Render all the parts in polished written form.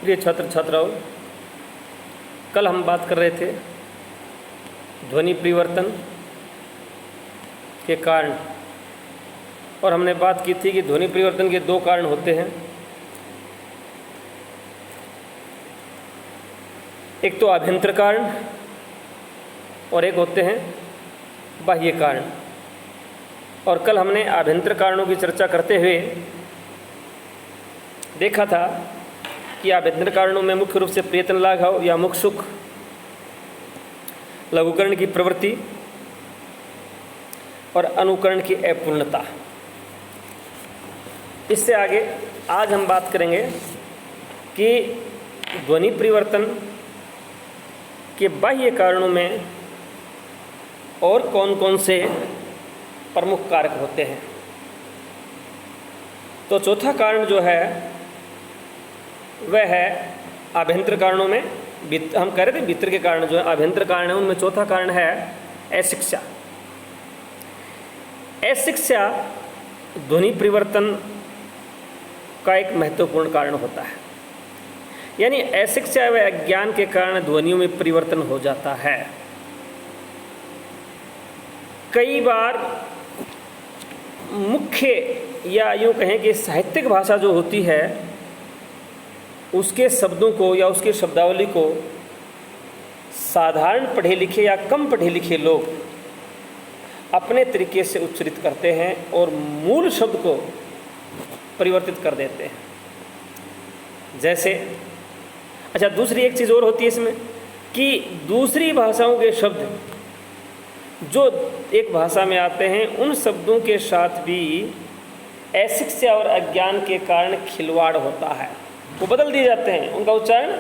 प्रिय छात्र छात्राओं, कल हम बात कर रहे थे ध्वनि परिवर्तन के कारण, और हमने बात की थी कि ध्वनि परिवर्तन के दो कारण होते हैं। एक तो आभ्यंतर कारण और एक होते हैं बाह्य कारण। और कल हमने आभ्यंतर कारणों की चर्चा करते हुए देखा था कि आभ्यंतर कारणों में मुख्य रूप से प्रयत्न लाघव या मुख सुख, लघुकरण की प्रवृत्ति और अनुकरण की अपूर्णता। इससे आगे आज हम बात करेंगे कि ध्वनि परिवर्तन के बाह्य कारणों में और कौन कौन से प्रमुख कारक होते हैं। तो चौथा कारण जो है वह है आभ्यंतर कारणों में, हम कह रहे थे भीतर के कारण जो है आभ्यंतर कारण है, उनमें चौथा कारण है अशिक्षा। अशिक्षा ध्वनि परिवर्तन का एक महत्वपूर्ण कारण होता है। यानी अशिक्षा व अज्ञान के कारण ध्वनियों में परिवर्तन हो जाता है। कई बार मुख्य या यूँ कहें कि साहित्यिक भाषा जो होती है उसके शब्दों को या उसकी शब्दावली को साधारण पढ़े लिखे या कम पढ़े लिखे लोग अपने तरीके से उच्चारित करते हैं और मूल शब्द को परिवर्तित कर देते हैं। जैसे दूसरी एक चीज़ और होती है इसमें कि दूसरी भाषाओं के शब्द जो एक भाषा में आते हैं उन शब्दों के साथ भी अशिक्षा और अज्ञान के कारण खिलवाड़ होता है, वो बदल दिए जाते हैं, उनका उच्चारण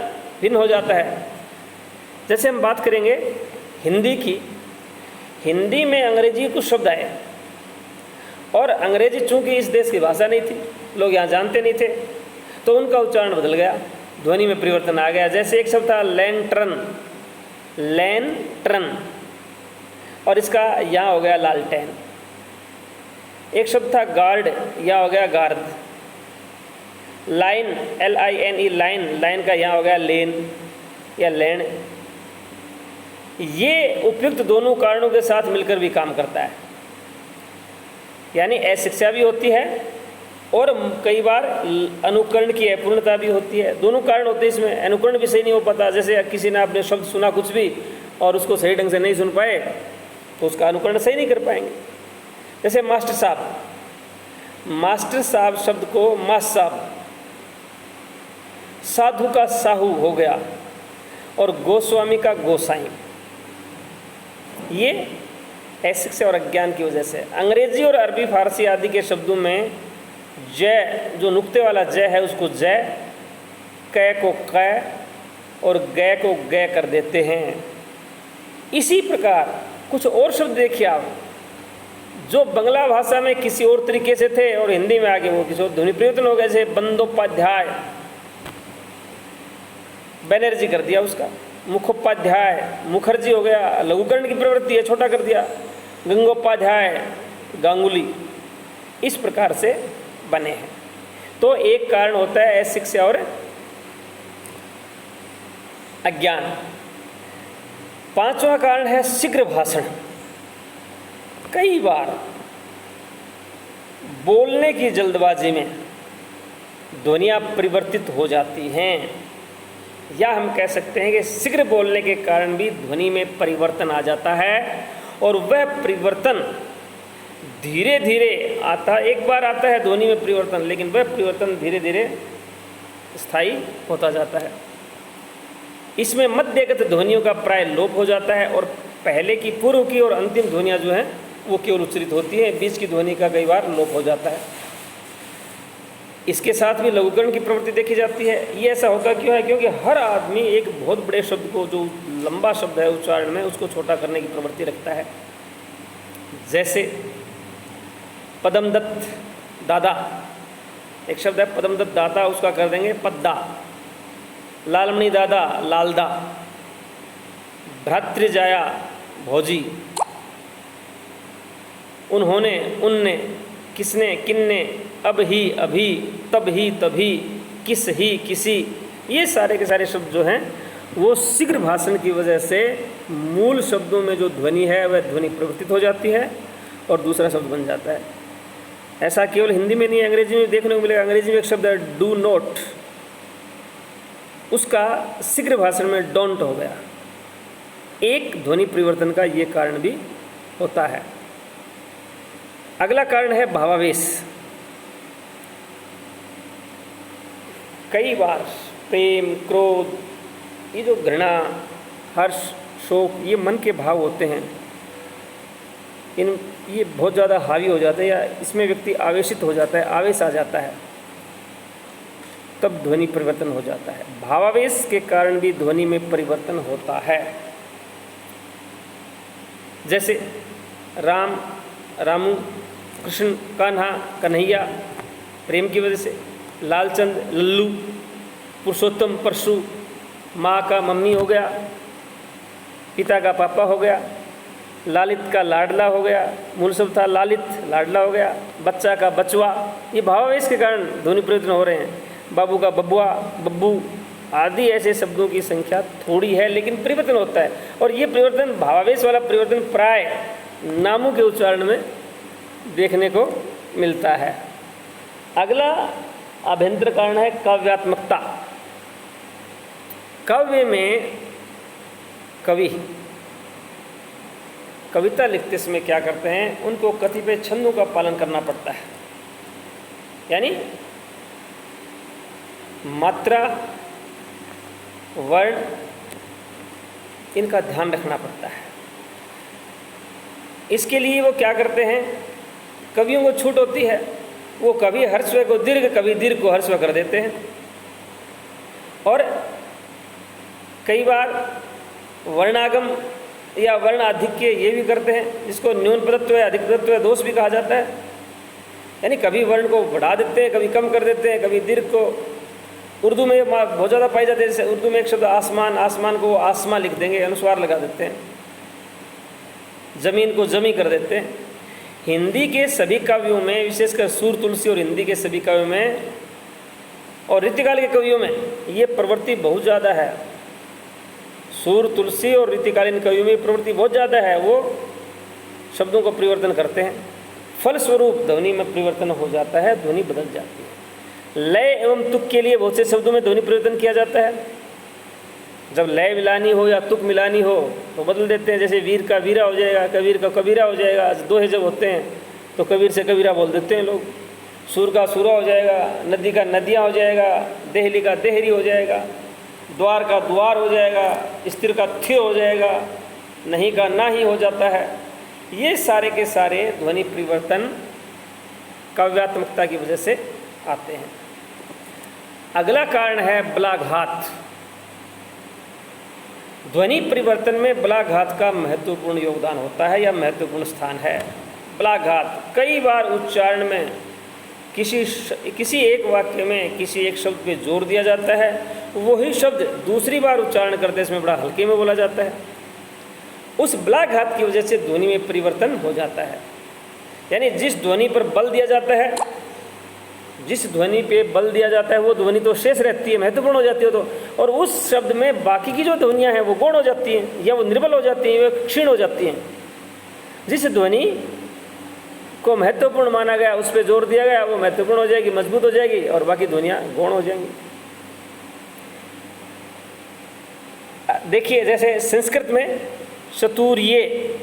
भिन्न हो जाता है। जैसे हम बात करेंगे हिंदी की, हिंदी में अंग्रेजी कुछ शब्द आए और अंग्रेजी चूंकि इस देश की भाषा नहीं थी, लोग यहाँ जानते नहीं थे, तो उनका उच्चारण बदल गया, ध्वनि में परिवर्तन आ गया। जैसे एक शब्द था लैंटर्न, लैंटर्न, और इसका यहाँ हो गया लालटेन। एक शब्द था गार्ड, यहाँ हो गया guard. Line, LINE, line, line का यहाँ हो गया लेन या लैंड। ये उपयुक्त दोनों कारणों के साथ मिलकर भी काम करता है। यानी अशिक्षा भी होती है और कई बार अनुकरण की अपूर्णता भी होती है। दोनों कारण होते हैं इसमें। अनुकरण भी सही नहीं हो पाता, जैसे किसी ने आपने शब्द सुना कुछ भी और उसको सही ढंग से नहीं सुन पाए तो उसका अनुकरण सही नहीं कर पाएंगे। जैसे मास्टर साहब, मास्टर साहब शब्द को मास साहब, साधु का साहू हो गया और गोस्वामी का गोसाई। ये अशिक्षा और अज्ञान की वजह से। अंग्रेजी और अरबी फारसी आदि के शब्दों में जय, जो नुक्ते वाला जय है उसको जय, कै को कै और गै को गै कर देते हैं। इसी प्रकार कुछ और शब्द देखिए आप, जो बंगला भाषा में किसी और तरीके से थे और हिंदी में आगे वो किसी और ध्वनि परिवर्तन हो गए। जैसे बंदोपाध्याय, बैनर्जी कर दिया उसका, मुखोपाध्याय, मुखर्जी हो गया, लघुकरण की प्रवृत्ति है, छोटा कर दिया, गंगोपाध्याय, गांगुली, इस प्रकार से बने हैं। तो एक कारण होता है अशिक्षा और अज्ञान। पांचवा कारण है शीघ्र भाषण। कई बार बोलने की जल्दबाजी में ध्वनियाँ परिवर्तित हो जाती हैं, या हम कह सकते हैं कि शीघ्र बोलने के कारण भी ध्वनि में परिवर्तन आ जाता है। और वह परिवर्तन धीरे धीरे आता है। एक बार आता है ध्वनि में परिवर्तन, लेकिन वह परिवर्तन धीरे धीरे स्थायी होता जाता है। इसमें मध्यगत ध्वनियों का प्राय लोप हो जाता है और पहले की, पूर्व की और अंतिम ध्वनियाँ जो हैं वो केवल उच्चरित होती है, बीच की ध्वनि का कई बार लोप हो जाता है। इसके साथ भी लघुकरण की प्रवृत्ति देखी जाती है। ये ऐसा होता क्यों है? क्योंकि हर आदमी एक बहुत बड़े शब्द को, जो लंबा शब्द है उच्चारण में, उसको छोटा करने की प्रवृत्ति रखता है। जैसे पदमदत्त दादा, एक शब्द है पदमदत्त दादा, उसका कर देंगे पद्दा। लालमणि दादा, लालदा। भ्रातृजाया, भौजी। उन्होंने, उनने, किसने, किन्ने, अब ही, अभी, तब ही, तभी, किस ही, किसी, ये सारे के सारे शब्द जो हैं वो शीघ्र भाषण की वजह से मूल शब्दों में जो ध्वनि है वह ध्वनि परिवर्तित हो जाती है और दूसरा शब्द बन जाता है। ऐसा केवल हिंदी में नहीं, अंग्रेजी में देखने को मिलेगा। अंग्रेजी में एक शब्द है डू नॉट, उसका शीघ्र भाषण में डोंट हो गया। एक ध्वनि परिवर्तन का ये कारण भी होता है। अगला कारण है भावावेश। कई बार प्रेम, क्रोध, ये जो घृणा, हर्ष, शोक, ये मन के भाव होते हैं, ये बहुत ज़्यादा हावी हो जाते हैं या इसमें व्यक्ति आवेशित हो जाता है, आवेश आ जाता है, तब ध्वनि परिवर्तन हो जाता है। भावावेश के कारण भी ध्वनि में परिवर्तन होता है। जैसे राम, रामू, कृष्ण, कान्हा, कन्हैया, प्रेम की वजह से, लालचंद, लल्लू, पुरुषोत्तम, परशु, माँ का मम्मी हो गया, पिता का पापा हो गया, लालित का लाडला हो गया, मूल शब्द था लालित, लाडला हो गया, बच्चा का बचवा। ये भावावेश के कारण ध्वनि परिवर्तन हो रहे हैं। बाबू का बबुआ, बब्बू आदि ऐसे शब्दों की संख्या थोड़ी है लेकिन परिवर्तन होता है। और ये परिवर्तन, भावावेश वाला परिवर्तन, प्राय नामों के उच्चारण में देखने को मिलता है। अगला आभ्यंतर कारण है काव्यात्मकता। काव्य में कवि कविता लिखते समय क्या करते हैं, उनको कतिपय छंदों का पालन करना पड़ता है। यानी मात्रा, वर्ण, इनका ध्यान रखना पड़ता है। इसके लिए वो क्या करते हैं, कवियों को छूट होती है, वो कभी हर्स्व को दीर्घ, कभी दीर्घ को हर्स्व कर देते हैं। और कई बार वर्णागम या वर्ण आधिक्य ये भी करते हैं, जिसको न्यून पदत्व या अधिक पदत्व दोष भी कहा जाता है। यानी कभी वर्ण को बढ़ा देते हैं, कभी कम कर देते हैं, कभी दीर्घ को। उर्दू में बहुत ज़्यादा पाई जाती है। जैसे उर्दू में एक शब्द आसमान, आसमान को आसमां लिख देंगे, अनुस्वार लगा देते हैं। जमीन को जमी कर देते हैं। हिंदी के सभी काव्यों में, विशेषकर सूर तुलसी और हिंदी के सभी काव्यों में और रीतिकाल के कवियों में ये प्रवृत्ति बहुत ज़्यादा है। सूर तुलसी और रीतिकालीन कवियों में प्रवृत्ति बहुत ज़्यादा है। वो शब्दों को परिवर्तन करते हैं, फलस्वरूप ध्वनि में परिवर्तन हो जाता है, ध्वनि बदल जाती है। लय एवं तुक के लिए बहुत से शब्दों में ध्वनि परिवर्तन किया जाता है। जब लय मिलानी हो या तुक मिलानी हो तो बदल देते हैं। जैसे वीर का वीरा हो जाएगा, कबीर का कबीरा हो जाएगा। दोहे जब होते हैं तो कबीर से कबीरा बोल देते हैं लोग। सूर का सूरा हो जाएगा, नदी का नदियाँ हो जाएगा, देहली का देहरी हो जाएगा, द्वार का द्वार हो जाएगा, स्थिर का थिर हो जाएगा, नहीं का ना ही हो जाता है। ये सारे के सारे ध्वनि परिवर्तन काव्यात्मकता की वजह से आते हैं। अगला कारण है बलाघात। ध्वनि परिवर्तन में बलाघात का महत्वपूर्ण योगदान होता है या महत्वपूर्ण स्थान है। बलाघात कई बार उच्चारण में किसी एक वाक्य में किसी एक शब्द पे जोर दिया जाता है, वही शब्द दूसरी बार उच्चारण करते समय बड़ा हल्के में बोला जाता है। उस बलाघात की वजह से ध्वनि में परिवर्तन हो जाता है। यानी जिस ध्वनि पर बल दिया जाता है, जिस ध्वनि पे बल दिया जाता है वो ध्वनि तो शेष रहती है, महत्वपूर्ण हो जाती है तो, और उस शब्द में बाकी की जो ध्वनियाँ हैं वो गौण हो जाती हैं या वो निर्बल हो जाती हैं, वो क्षीण हो जाती हैं। जिस ध्वनि को महत्वपूर्ण माना गया, उस पर जोर दिया गया, वो महत्वपूर्ण हो जाएगी, मजबूत हो जाएगी, और बाकी ध्वनियाँ गौण हो जाएंगी। देखिए जैसे संस्कृत में चतुर्य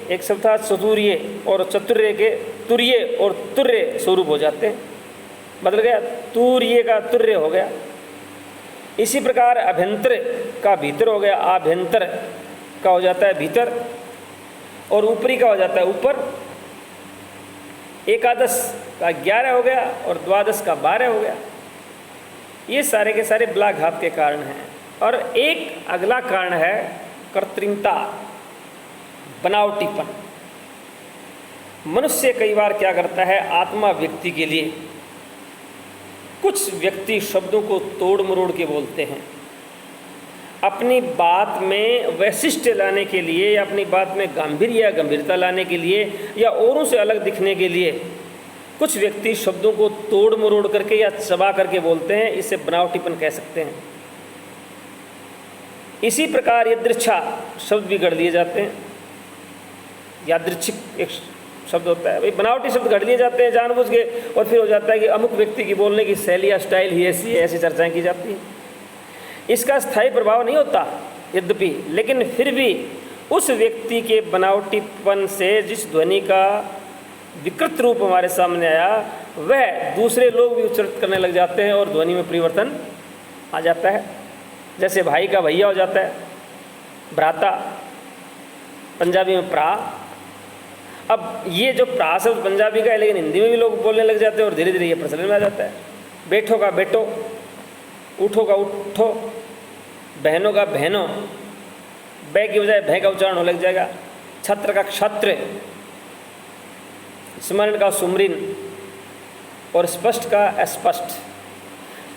एक शब्द था, चतुर्य और चतुर्य के तुर्य और तुर्य स्वरूप हो जाते हैं, बदल गया, तुर्य का तुर्य हो गया। इसी प्रकार अभ्यंतर का भीतर हो गया, आभ्यंतर का हो जाता है भीतर, और ऊपरी का हो जाता है ऊपर। एकादश का 11 हो गया और द्वादश का 12 हो गया। ये सारे के सारे बलाघात के कारण हैं। और एक अगला कारण है कृत्रिमता, बनावटीपन। मनुष्य कई बार क्या करता है, आत्मा व्यक्ति के लिए कुछ व्यक्ति शब्दों को तोड़ मरोड़ के बोलते हैं। अपनी बात में वैशिष्ट्य लाने के लिए या अपनी बात में गांभीर्य या गंभीरता लाने के लिए या औरों से अलग दिखने के लिए कुछ व्यक्ति शब्दों को तोड़ मरोड़ करके या चबा करके बोलते हैं। इसे बनावटीपन कह सकते हैं। इसी प्रकार यादृच्छा शब्द भी गढ़ लिए जाते हैं। यादृच्छिक एक शब्द होता है, भाई बनावटी शब्द गढ़ लिए जाते हैं जानबूझ के, और फिर हो जाता है कि अमुक व्यक्ति की बोलने की शैली या स्टाइल ही ऐसी है, ऐसी चर्चाएं की जाती हैं। इसका स्थायी प्रभाव नहीं होता यद्यपि, लेकिन फिर भी उस व्यक्ति के बनावटीपन से जिस ध्वनि का विकृत रूप हमारे सामने आया, वह दूसरे लोग भी उच्चारित करने लग जाते हैं और ध्वनि में परिवर्तन आ जाता है। जैसे भाई का भैया हो जाता है भ्राता, पंजाबी में प्रा। अब ये जो प्रा शब्द पंजाबी का है, लेकिन हिंदी में भी लोग बोलने लग जाते हैं और धीरे धीरे ये प्रचलन में आ जाता है। बेटो का बेटो, उठो का उठो, बहनों का बहनों, बै की बजाय भय का उच्चारण होने लग जाएगा। छत्र का क्षत्र, स्मरण का सुमरिन, और स्पष्ट का अस्पष्ट।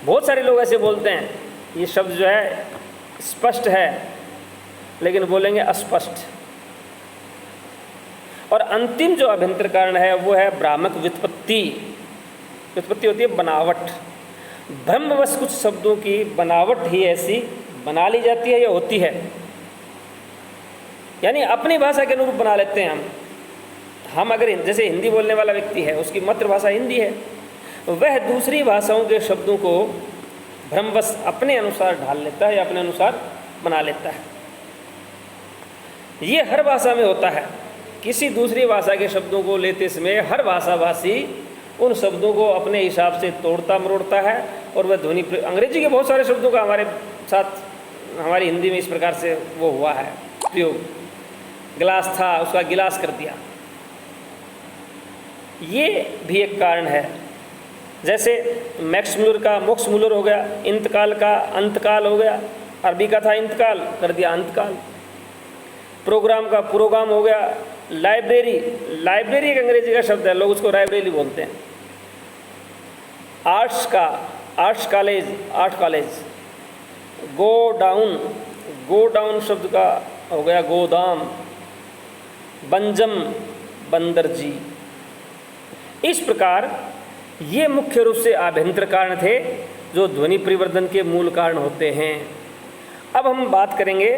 बहुत सारे लोग ऐसे बोलते हैं, ये शब्द जो है स्पष्ट है लेकिन बोलेंगे अस्पष्ट। और अंतिम जो अभ्यंतर कारण है वो है भ्रामक व्युत्पत्ति। व्युत्पत्ति होती है बनावट। भ्रमवश कुछ शब्दों की बनावट ही ऐसी बना ली जाती है या होती है, यानी अपनी भाषा के अनुरूप बना लेते हैं हम अगर जैसे हिंदी बोलने वाला व्यक्ति है, उसकी मातृभाषा हिंदी है, वह दूसरी भाषाओं के शब्दों को भ्रमवश अपने अनुसार ढाल लेता है या अपने अनुसार बना लेता है। ये हर भाषा में होता है। किसी दूसरी भाषा के शब्दों को लेते समय हर भाषाभाषी उन शब्दों को अपने हिसाब से तोड़ता मरोड़ता है और वह ध्वनि। अंग्रेजी के बहुत सारे शब्दों का हमारे साथ हमारी हिंदी में इस प्रकार से वो हुआ है प्रयोग। गिलास था, उसका गिलास कर दिया, ये भी एक कारण है। जैसे मैक्स मुलर का मोक्स मुलर हो गया, इंतकाल का अंतकाल हो गया, अरबी का था इंतकाल कर दिया अंतकाल। प्रोग्राम का प्रोग्राम हो गया। लाइब्रेरी, लाइब्रेरी एक अंग्रेजी का शब्द है, लोग उसको लाइब्रेरी बोलते हैं। आर्ट्स का arts college, art college. Go down, go down शब्द का हो गया गोदाम। बंजम, बंदरजी। इस प्रकार ये मुख्य रूप से आभ्यंतर कारण थे जो ध्वनि परिवर्तन के मूल कारण होते हैं। अब हम बात करेंगे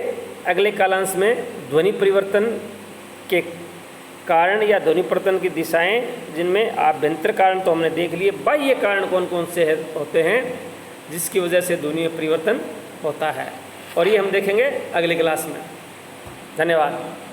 अगले कालांश में ध्वनि परिवर्तन के कारण या ध्वनि परिवर्तन की दिशाएं, जिनमें आभ्यंतर कारण तो हमने देख लिए, बाह्य कारण कौन कौन से होते हैं जिसकी वजह से ध्वनि में परिवर्तन होता है, और ये हम देखेंगे अगले क्लास में। धन्यवाद।